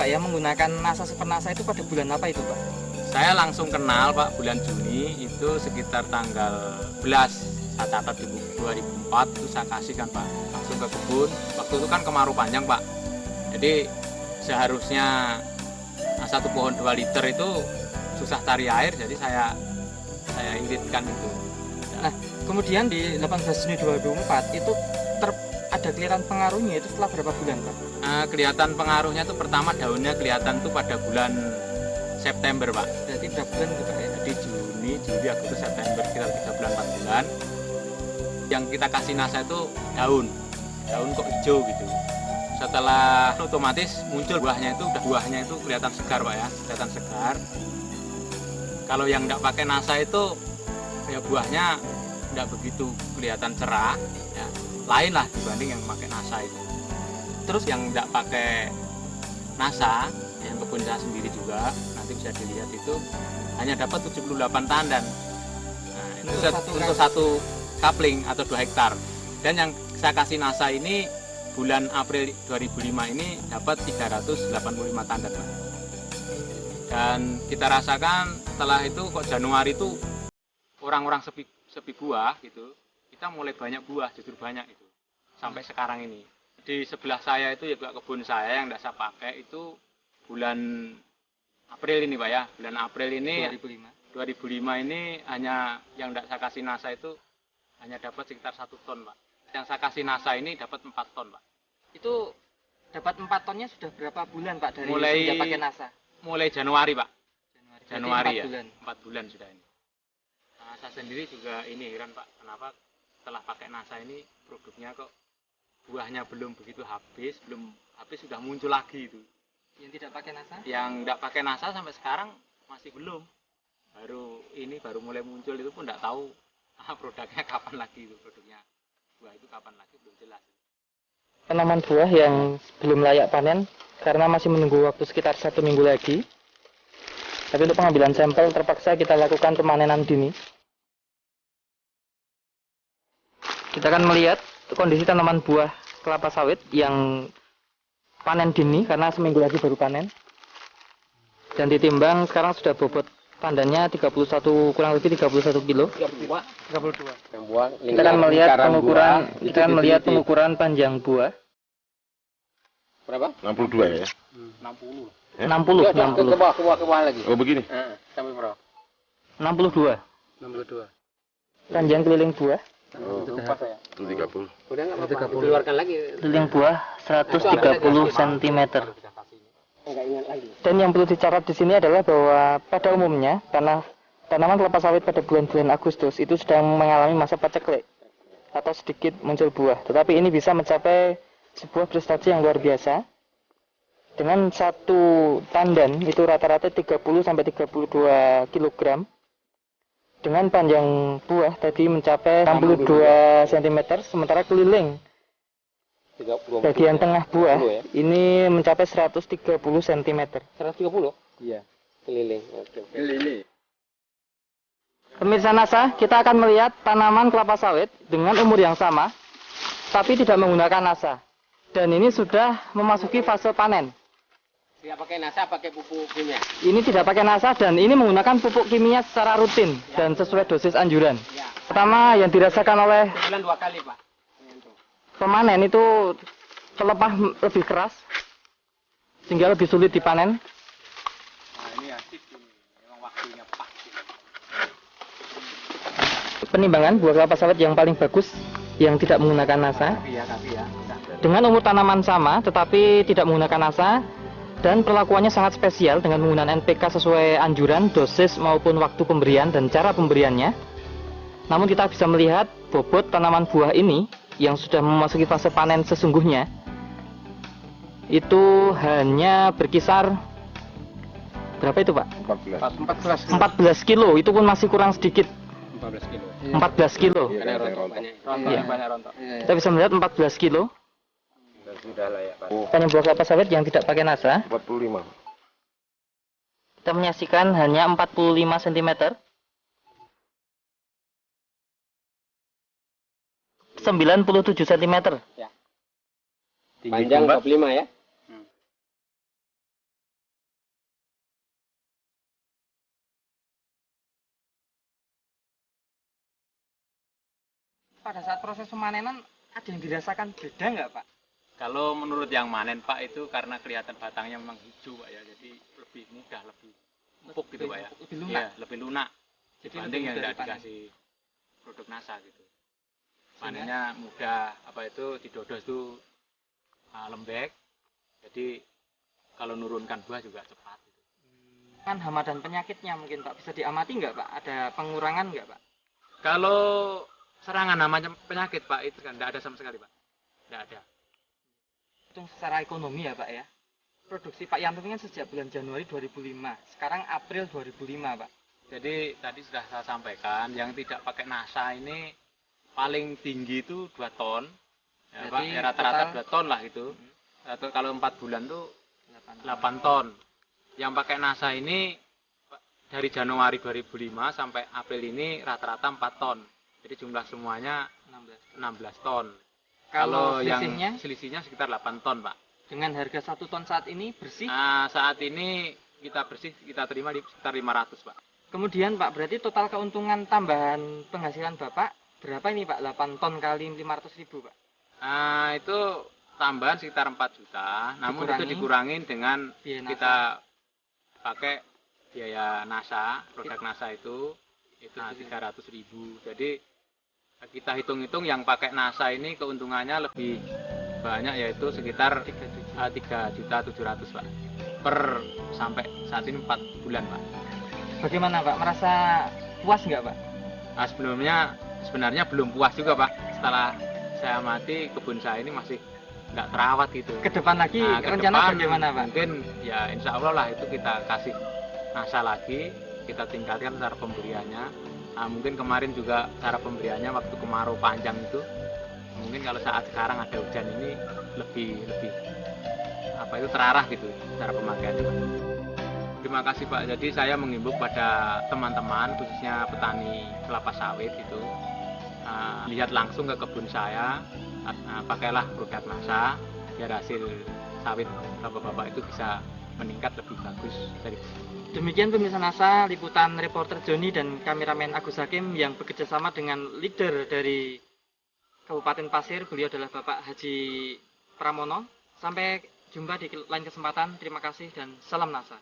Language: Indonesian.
ya menggunakan NASA Supernasa itu pada bulan apa itu Pak? Saya langsung kenal Pak bulan Juni itu sekitar tanggal 11. Saya catat di buku 2004 itu saya kasihkan Pak langsung ke kebun. Waktu itu kan kemarau panjang Pak. Jadi seharusnya satu pohon 2 liter itu susah cari air, jadi saya iritkan itu. Nah, kemudian di 18 Juni 2004 itu ada kelihatan pengaruhnya itu setelah berapa bulan Pak? Kelihatan pengaruhnya itu pertama daunnya kelihatan tuh pada bulan September Pak. Berarti berapa bulan itu Pak ya? Jadi Juni, Juli, Agustus, September sekitar 3 bulan 4 bulan. Yang kita kasih NASA itu daun kok hijau gitu. Setelah otomatis muncul buahnya itu kelihatan segar Pak ya, kelihatan segar. Kalau yang nggak pakai NASA itu ya buahnya nggak begitu kelihatan cerah, ya. Lain lah dibanding yang pakai NASA itu. Terus yang nggak pakai NASA, yang kebun saya sendiri juga, nanti bisa dilihat itu hanya dapat 78 tandan. Nah, itu untuk satu kapling atau 2 hektar. Dan yang saya kasih NASA ini bulan April 2005 ini dapat 385 tandan. Dan kita rasakan setelah itu kok Januari itu orang-orang sepi buah gitu, kita mulai banyak buah, justru banyak itu sampai sekarang ini. Di sebelah saya itu juga kebun saya yang tidak saya pakai itu bulan April ini Pak ya, bulan April ini 2005 ini hanya yang tidak saya kasih NASA itu hanya dapat sekitar 1 ton Pak. Yang saya kasih NASA ini dapat 4 ton Pak. Itu dapat 4 tonnya sudah berapa bulan Pak dari mulai sejak pakai NASA? Mulai Januari Pak. Januari 4 ya. bulan. 4 bulan sudah ini. Nah, saya sendiri juga ini heran Pak, kenapa setelah pakai NASA ini produknya kok buahnya belum begitu habis, sudah muncul lagi itu. Yang tidak pakai NASA? Yang tidak pakai NASA sampai sekarang masih belum. Baru mulai muncul itu pun tidak tahu produknya kapan lagi itu produknya. Buah itu kapan lagi belum jelas. Tanaman buah yang belum layak panen karena masih menunggu waktu sekitar 1 minggu lagi. Tapi untuk pengambilan sampel terpaksa kita lakukan pemanenan dini. Kita akan melihat kondisi tanaman buah kelapa sawit yang panen dini karena seminggu lagi baru panen. Dan ditimbang sekarang sudah bobot tandannya 31 kurang lebih 31 kilo. 32. Kita akan melihat pengukuran panjang buah. Berapa? 62 ya? 60. 60. Ke bawah lagi. Oh begini? Sampai berapa? 62. 62. Panjang keliling buah. Lupa saya. Itu 30. Udah nggak apa-apa. Keluarkan lagi. Keliling buah 130 cm. Enggak ingat lagi. Dan yang perlu dicatat di sini adalah bahwa pada umumnya tanaman kelapa sawit pada bulan-bulan Agustus itu sedang mengalami masa paceklik atau sedikit muncul buah. Tetapi ini bisa mencapai sebuah prestasi yang luar biasa. Dengan satu tandan itu rata-rata 30 sampai 32 kg. Dengan panjang buah tadi mencapai 62 cm, sementara keliling bagian tengah buah ini mencapai 130 cm. 130? Iya. Keliling. Oke. Keliling. Pemirsa NASA, kita akan melihat tanaman kelapa sawit dengan umur yang sama, tapi tidak menggunakan NASA. Dan ini sudah memasuki fase panen. Tidak pakai NASA, pakai pupuk kimia. Ini tidak pakai NASA dan ini menggunakan pupuk kimia secara rutin dan sesuai dosis anjuran. Ya. Pertama yang dirasakan oleh Bulan 2 kali Pak. pemanen itu pelepah lebih keras sehingga lebih sulit dipanen. Nah, ini asik ini. Memang waktunya pas. Penimbangan buah kelapa sawit yang paling bagus yang tidak menggunakan NASA. Tapi ya. Dengan umur tanaman sama tetapi tidak menggunakan NASA dan perlakuannya sangat spesial dengan menggunakan NPK sesuai anjuran, dosis maupun waktu pemberian dan cara pemberiannya. Namun kita bisa melihat bobot tanaman buah ini yang sudah memasuki fase panen sesungguhnya itu hanya berkisar berapa itu Pak? 14 kilo, itu pun masih kurang sedikit. 14 kilo. 14 kilo. Karena rontok banyak. Iya. Banyak rontok. Kita bisa melihat 14 kilo. Dan sudah layak Pak. Panen buah kelapa sawit yang tidak pakai NASA. 45. Kita menyaksikan hanya 45 cm. 97 cm. Panjang 45 ya. pada saat proses pemanenan ada yang dirasakan beda nggak Pak? Kalau menurut yang manen Pak itu karena kelihatan batangnya memang hijau Pak ya, jadi lebih mudah, lebih empuk gitu Pak ya. Lebih lunak. Iya, lebih lunak Jadi dibanding lebih yang mudah tidak dipanen. dikasih produk NASA gitu. Panennya mudah, apa itu didodos itu lembek. Jadi kalau nurunkan buah juga cepat gitu. Kan hama dan penyakitnya mungkin Pak bisa diamati nggak Pak? Ada pengurangan nggak Pak? Kalau serangan namanya penyakit Pak itu kan tidak ada sama sekali Pak. Tidak ada. Hitung secara ekonomi ya Pak ya. Produksi Pak Yanto ini kan sejak bulan Januari 2005, sekarang April 2005 Pak. Jadi tadi sudah saya sampaikan yang tidak pakai NASA ini paling tinggi itu 2 ton. Ya, Pak, Berarti ya, rata-rata total- 2 ton lah itu. Atau kalau 4 bulan tuh 8 ton. Yang pakai NASA ini dari Januari 2005 sampai April ini rata-rata 4 ton. Jadi jumlah semuanya 16 ton. Kalau yang selisihnya selisihnya sekitar 8 ton, Pak. dengan harga 1 ton saat ini bersih. Nah, saat ini kita terima di sekitar 500, Pak. Kemudian Pak, berarti total keuntungan tambahan penghasilan Bapak berapa ini Pak? 8 ton kali 500.000 Pak. Nah, itu tambahan sekitar 4 juta. Namun itu dikurangin dengan Biaya NASA. kita pakai biaya NASA, produk NASA itu 300.000. Jadi kita hitung-hitung yang pakai NASA ini keuntungannya lebih banyak, yaitu sekitar 3.700.000 Pak. Per sampai saat ini 4 bulan Pak. Bagaimana Pak? Merasa puas nggak Pak? Nah, sebenarnya belum puas juga Pak. Setelah saya amati kebun saya ini masih nggak terawat gitu. Ke depan lagi Nah, ke rencana depan bagaimana Pak? Mungkin ya insya Allah lah itu kita kasih NASA lagi, kita tingkatkan cara pemberiannya. Nah, mungkin kemarin juga cara pemberiannya waktu kemarau panjang itu, mungkin kalau saat sekarang ada hujan ini lebih terarah gitu cara pemakaiannya Pak. Terima kasih Pak. Jadi saya menghimbau pada teman-teman khususnya petani kelapa sawit itu lihat langsung ke kebun saya, pakailah produk NASA biar hasil sawit bapak-bapak itu bisa meningkat lebih bagus dari Demikian pemirsa NASA, liputan reporter Joni dan kameramen Agus Hakim yang bekerja sama dengan leader dari Kabupaten Pasir. Beliau adalah Bapak Haji Pramono. Sampai jumpa di lain kesempatan. Terima kasih dan salam NASA.